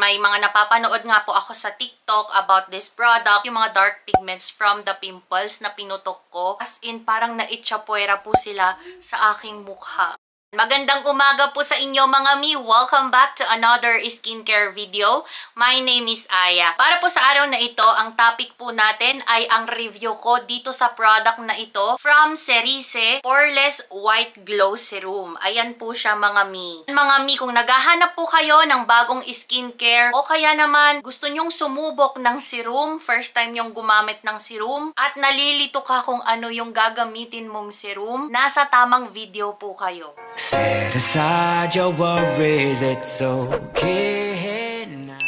may mga napapanood nga po ako sa TikTok about this product, yung mga dark pigments from the pimples na pinutok ko. As in, parang naitsapuera po sila sa aking mukha. Magandang umaga po sa inyo mga mi! Welcome back to another skincare video. My name is Aya. Para po sa araw na ito, ang topic po natin ay ang review ko dito sa product na ito from Cerise Poreless White Glow Serum. Ayan po siya mga mi. Mga mi, kung naghahanap po kayo ng bagong skincare o kaya naman gusto nyong sumubok ng serum, first time nyong gumamit ng serum at nalilito ka kung ano yung gagamitin mong serum, nasa tamang video po kayo. Set aside your worries, it's okay now.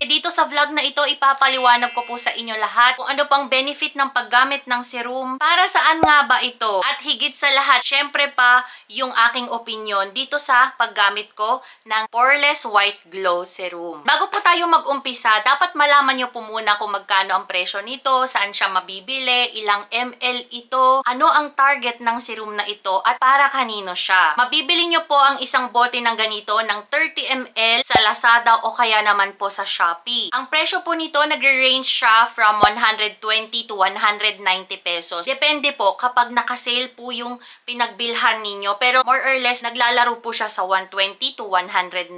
Dito sa vlog na ito, ipapaliwanag ko po sa inyo lahat kung ano pang benefit ng paggamit ng serum, para saan nga ba ito, at higit sa lahat, syempre pa yung aking opinion dito sa paggamit ko ng Poreless White Glow Serum. Bago po tayo mag-umpisa, dapat malaman nyo po muna kung magkano ang presyo nito, saan siya mabibili, ilang ml ito, ano ang target ng serum na ito, at para kanino siya. Mabibili nyo po ang isang bote ng ganito ng 30 ml sa Lazada o kaya naman po sa Shopee. Ang presyo po nito nagre-range siya from 120 to 190 pesos. Depende po kapag naka-sale po yung pinagbilhan ninyo. Pero more or less, naglalaro po siya sa 120 to 190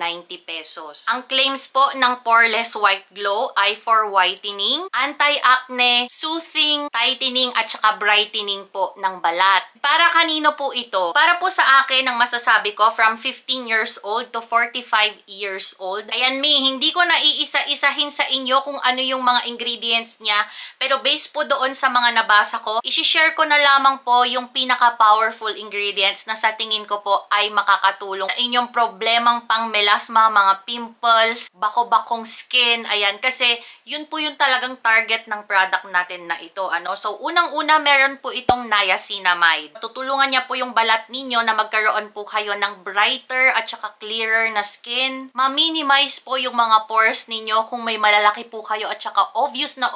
pesos. Ang claims po ng Poreless White Glow ay for whitening, anti-acne, soothing, tightening, at saka brightening po ng balat. Para kanino po ito? Para po sa akin, ang masasabi ko, from 15 years old to 45 years old. Ayan mi, hindi ko na isa-isahin sa inyo kung ano yung mga ingredients niya. Pero based po doon sa mga nabasa ko, isi-share ko na lamang po yung pinaka-powerful ingredients na sa tingin ko po ay makakatulong sa inyong problemang pang melasma, mga pimples, bako-bakong skin. Ayan, kasi yun po yung talagang target ng product natin na ito. So, unang-una, meron po itong niacinamide. Tutulungan niya po yung balat ninyo na magkaroon po kayo ng brighter at saka clearer na skin. Ma-minimize po yung mga pores ninyo kung may malalaki po kayo at saka obvious na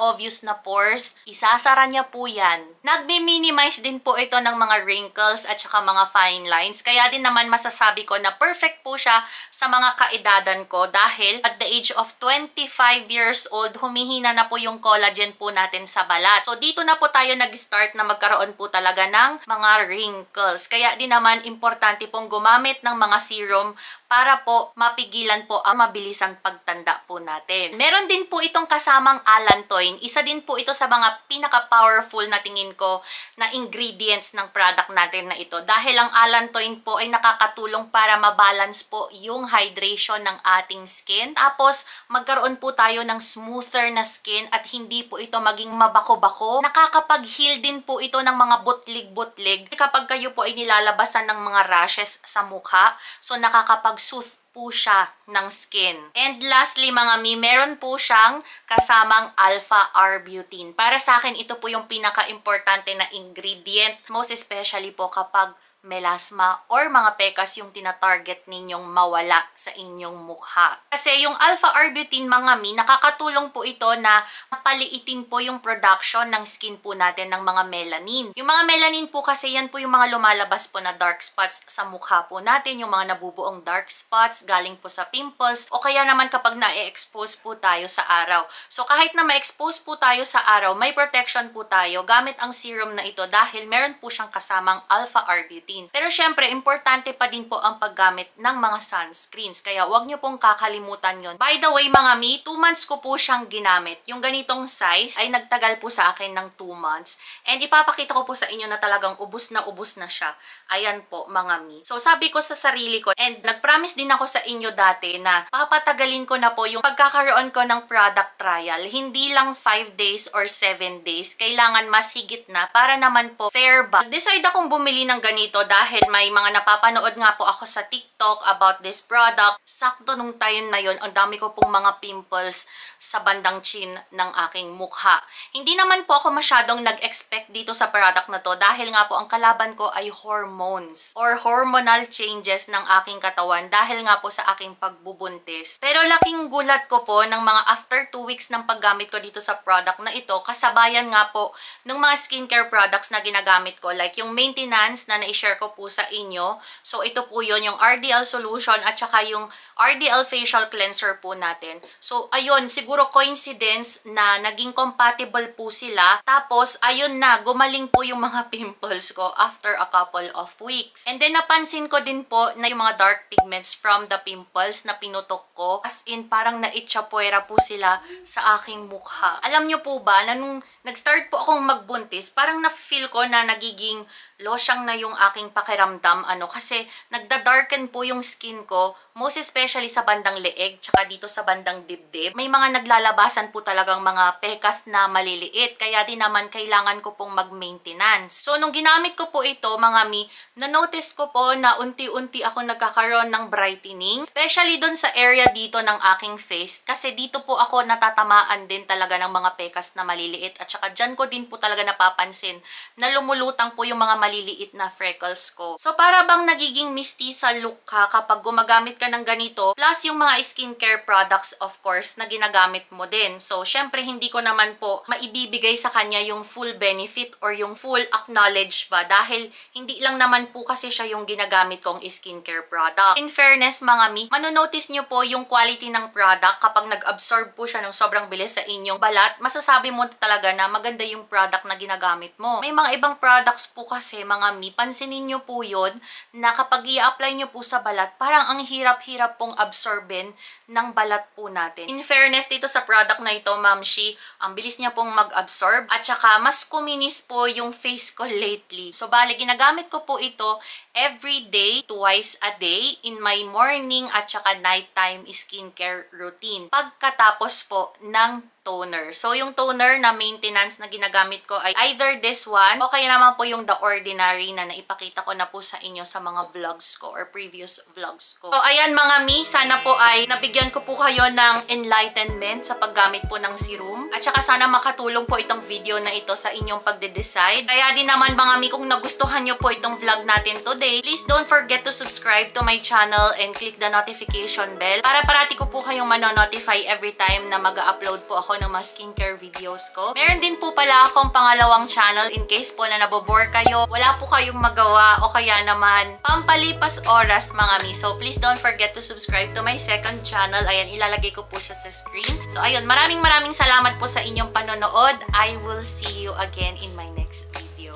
pores. Isasara niya po yan. Nagbe-minimize din po ito ng mga wrinkles at saka mga fine lines. Kaya din naman masasabi ko na perfect po siya sa mga kaedadan ko dahil at the age of 25 years old, humihina na po yung collagen po natin sa balat. So, dito na po tayo nag-start na magkaroon po talaga ng mga wrinkles. Kaya din naman importante pong gumamit ng mga serum para po mapigilan po ang mabilisang pagtanda po natin. Meron din po itong kasamang allantoin. Isa din po ito sa mga pinaka-powerful na tingin ko na ingredients ng product natin na ito. Dahil ang allantoin po ay nakakatulong para mabalance po yung hydration ng ating skin. Tapos, magkaroon po tayo ng smoother na skin at hindi po ito maging mabako-bako. Nakakapag-heal din po ito ng mga butlig-butlig kapag kayo po ay nilalabasan ng mga rashes sa mukha. So, nakakapag-soothe po siya ng skin. And lastly mga mi, meron po siyang kasamang alpha-arbutin. Para sa akin, ito po yung pinaka-importante na ingredient, most especially po kapag melasma or mga pekas yung tinatarget ninyong mawala sa inyong mukha. Kasi yung alpha-arbutin mga mi, nakakatulong po ito na paliitin po yung production ng skin po natin ng mga melanin. Yung mga melanin po kasi yan po yung mga lumalabas po na dark spots sa mukha po natin, yung mga nabubuong dark spots galing po sa pimples o kaya naman kapag na-expose po tayo sa araw. So kahit na ma-expose po tayo sa araw, may protection po tayo gamit ang serum na ito dahil meron po siyang kasamang alpha-arbutin. Pero syempre, importante pa din po ang paggamit ng mga sunscreens. Kaya huwag nyo pong kakalimutan yon. By the way mga mi, 2 months ko po siyang ginamit. Yung ganitong size ay nagtagal po sa akin ng 2 months. And ipapakita ko po sa inyo na talagang ubos na siya. Ayan po mga mi. So sabi ko sa sarili ko, and nag-promise din ako sa inyo dati na papatagalin ko na po yung pagkakaroon ko ng product trial. Hindi lang 5 days or 7 days. Kailangan mas higit na para naman po fair ba. Decide akong bumili ng ganito dahil may mga napapanood nga po ako sa TikTok about this product. Sakto nung time na yon, ang dami ko pong mga pimples sa bandang chin ng aking mukha. Hindi naman po ako masyadong nag-expect dito sa product na to dahil nga po ang kalaban ko ay hormones or hormonal changes ng aking katawan dahil nga po sa aking pagbubuntis. Pero laking gulat ko po ng mga after 2 weeks ng paggamit ko dito sa product na ito, kasabayan nga po ng mga skincare products na ginagamit ko like yung maintenance na na-share i-share ko po sa inyo. So, ito po yun, yung RDL solution at saka yung RDL facial cleanser po natin. So, ayun, siguro coincidence na naging compatible po sila. Tapos, ayun na, gumaling po yung mga pimples ko after a couple of weeks. And then, napansin ko din po na yung mga dark pigments from the pimples na pinutok ko, as in, parang naitsapuera po sila sa aking mukha. Alam nyo po ba, na nung nag-start po akong magbuntis, parang na-feel ko na nagiging losyang na yung aking pakiramdam, kasi nagda-darken po yung skin ko, most especially sa bandang leeg, tsaka dito sa bandang dibdib. May mga naglalabasan po talagang mga pekas na maliliit, kaya din naman kailangan ko pong mag-maintenance. So, nung ginamit ko po ito, mga mi, na-notice ko po na unti-unti ako nagkakaroon ng brightening, especially dun sa area dito ng aking face, kasi dito po ako natatamaan din talaga ng mga pekas na maliliit, at saka dyan ko din po talaga napapansin na lumulutang po yung mga maliliit na freckles ko. So, para bang nagiging mestiza look ka kapag gumagamit ka ng ganito, plus yung mga skincare products, of course, na ginagamit mo din. So, syempre, hindi ko naman po maibibigay sa kanya yung full benefit or yung full acknowledge ba, dahil hindi lang naman po kasi siya yung ginagamit kong skincare product. In fairness, mga mi, manonotice nyo po yung quality ng product kapag nag-absorb po siya ng sobrang bilis sa inyong balat, masasabi mo talaga na maganda yung product na ginagamit mo. May mga ibang products po kasi, mga mi, pansinin nyo po yun, na kapag i-apply nyo po sa balat, parang ang hirap-hirap pong absorbin ng balat po natin. In fairness, dito sa product na ito, Mamshi, ang bilis niya pong mag-absorb, at saka mas kuminis po yung face ko lately. So, bali, ginagamit ko po ito every day, twice a day, in my morning at saka nighttime skincare routine. Pagkatapos po ng toner. So, yung toner na maintenance na ginagamit ko ay either this one o kaya naman po yung The Ordinary na naipakita ko na po sa inyo sa mga vlogs ko or previous vlogs ko. So, ayan mga mi, sana po ay nabigyan ko po kayo ng enlightenment sa paggamit po ng serum. At saka sana makatulong po itong video na ito sa inyong pagde-decide. Kaya din naman mga mi, kung nagustuhan nyo po itong vlog natin today, please don't forget to subscribe to my channel and click the notification bell para parati ko po kayong manonotify every time na mag-upload po ako ng mga skincare videos ko. Meron din po pala akong pangalawang channel in case po na nabobore kayo, wala po kayong magawa o kaya naman pampalipas oras mga mi. So please don't forget to subscribe to my second channel. Ayan, ilalagay ko po siya sa screen. So ayun, maraming salamat po sa inyong panonood. I will see you again in my next video.